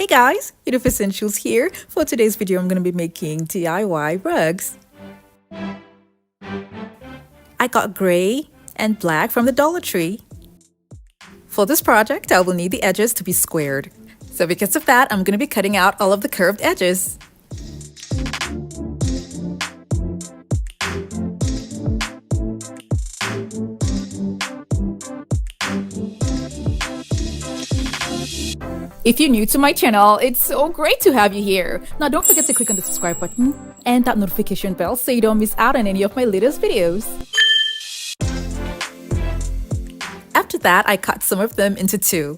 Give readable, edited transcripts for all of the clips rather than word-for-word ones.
Hey guys, Uniqueness Essentials here. For today's video, I'm going to be making DIY rugs. I got gray and black from the Dollar Tree. For this project, I will need the edges to be squared. So because of that, I'm going to be cutting out all of the curved edges. If you're new to my channel, it's so great to have you here. Now don't forget to click on the subscribe button and that notification bell so you don't miss out on any of my latest videos. After that, I cut some of them into two.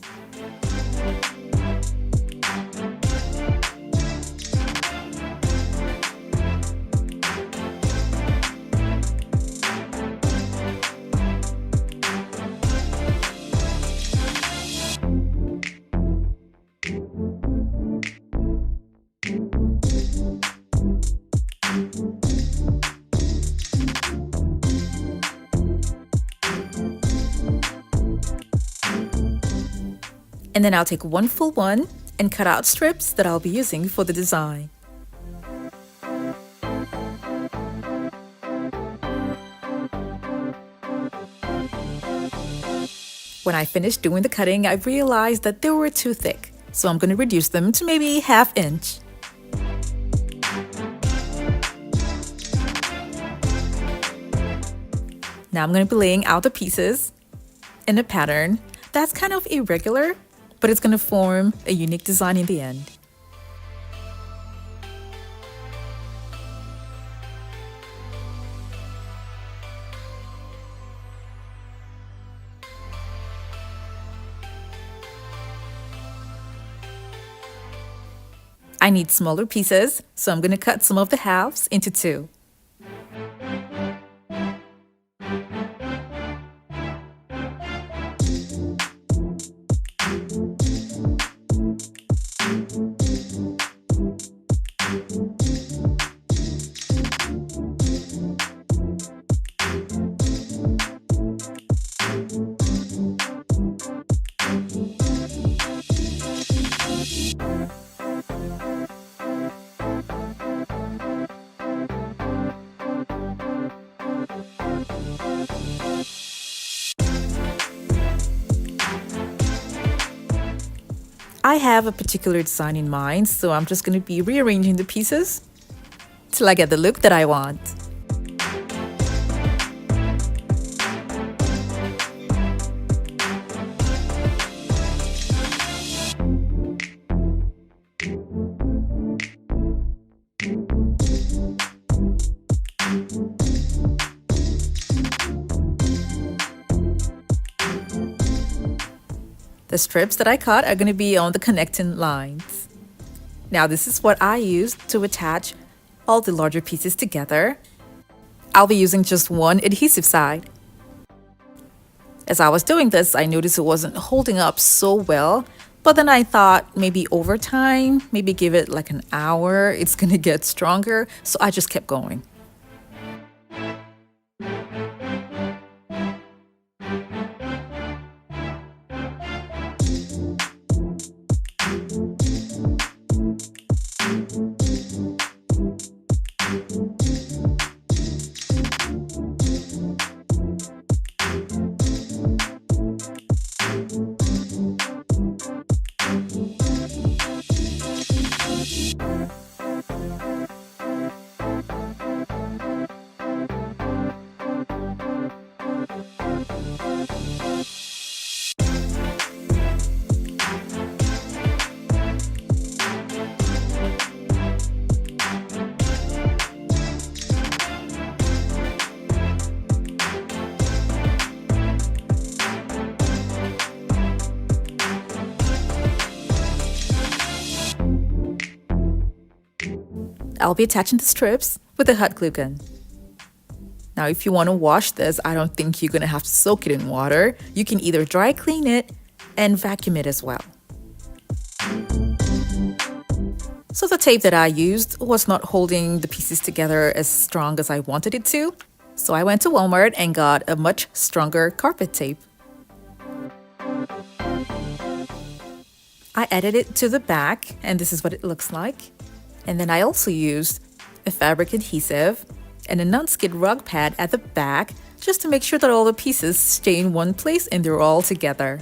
And then I'll take one full one and cut out strips that I'll be using for the design. When I finished doing the cutting, I realized that they were too thick, so I'm going to reduce them to maybe ½ inch. Now I'm going to be laying out the pieces in a pattern that's kind of irregular, but it's going to form a unique design in the end. I need smaller pieces, so I'm going to cut some of the halves into two. I have a particular design in mind, so I'm just going to be rearranging the pieces till I get the look that I want. The strips that I cut are going to be on the connecting lines. Now this is what I used to attach all the larger pieces together. I'll be using just one adhesive side. As I was doing this, I noticed it wasn't holding up so well, but then I thought maybe over time, maybe give it like an hour, it's going to get stronger, so I just kept going. I'll be attaching the strips with a hot glue gun. Now, if you want to wash this, I don't think you're going to have to soak it in water. You can either dry clean it and vacuum it as well. So the tape that I used was not holding the pieces together as strong as I wanted it to. So I went to Walmart and got a much stronger carpet tape. I added it to the back, and this is what it looks like. And then I also used a fabric adhesive and a non-skid rug pad at the back just to make sure that all the pieces stay in one place and they're all together.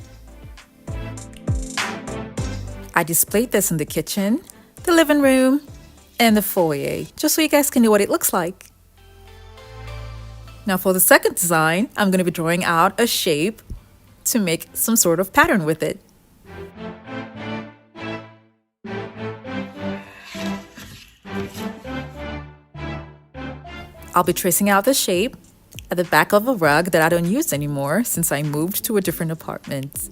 I displayed this in the kitchen, the living room, and the foyer, just so you guys can know what it looks like. Now for the second design, I'm going to be drawing out a shape to make some sort of pattern with it. I'll be tracing out the shape at the back of a rug that I don't use anymore since I moved to a different apartment.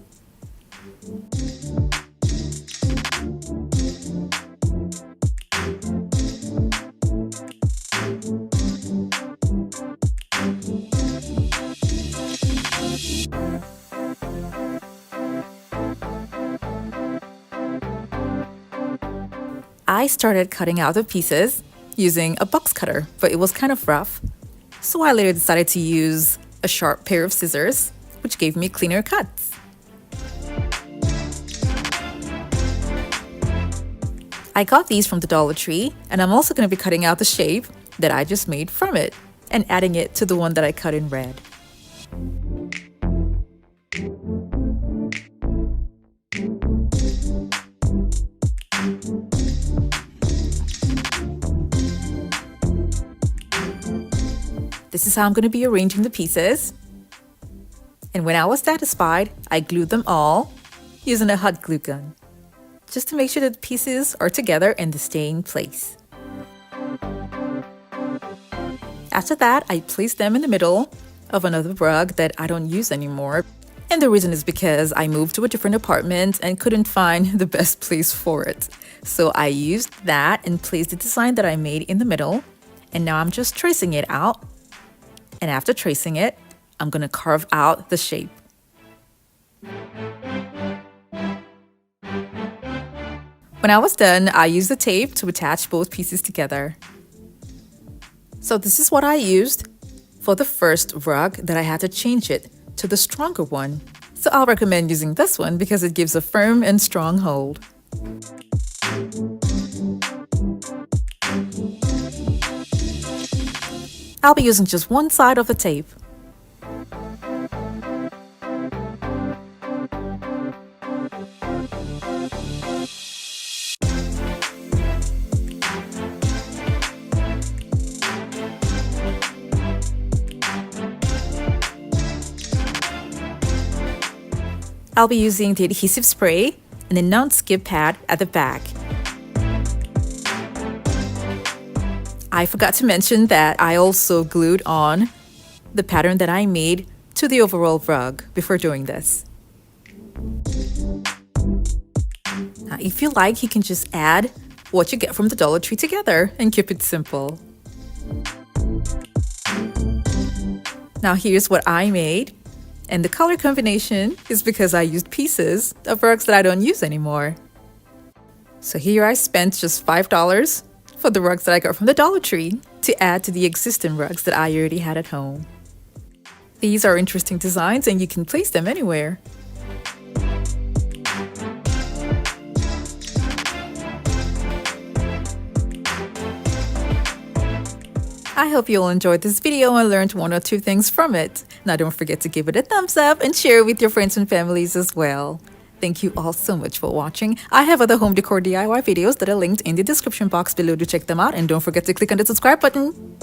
I started cutting out the pieces using a box cutter, but it was kind of rough. So I later decided to use a sharp pair of scissors, which gave me cleaner cuts. I got these from the Dollar Tree, and I'm also going to be cutting out the shape that I just made from it and adding it to the one that I cut in red. This is how I'm going to be arranging the pieces. And when I was satisfied, I glued them all using a hot glue gun, just to make sure that the pieces are together and they stay in place. After that, I placed them in the middle of another rug that I don't use anymore. And the reason is because I moved to a different apartment and couldn't find the best place for it. So I used that and placed the design that I made in the middle. And now I'm just tracing it out. And after tracing it, I'm going to carve out the shape. When I was done, I used the tape to attach both pieces together. So this is what I used for the first rug that I had to change it to the stronger one. So I'll recommend using this one because it gives a firm and strong hold. I'll be using just one side of the tape. I'll be using the adhesive spray and a non-skid pad at the back. I forgot to mention that I also glued on the pattern that I made to the overall rug before doing this. Now, if you like, you can just add what you get from the Dollar Tree together and keep it simple. Now here's what I made, and the color combination is because I used pieces of rugs that I don't use anymore. So here I spent just $5 for the rugs that I got from the Dollar Tree to add to the existing rugs that I already had at home. These are interesting designs and you can place them anywhere. I hope you all enjoyed this video and learned one or two things from it. Now don't forget to give it a thumbs up and share it with your friends and families as well. Thank you all so much for watching. I have other home decor DIY videos that are linked in the description box below to check them out, and don't forget to click on the subscribe button.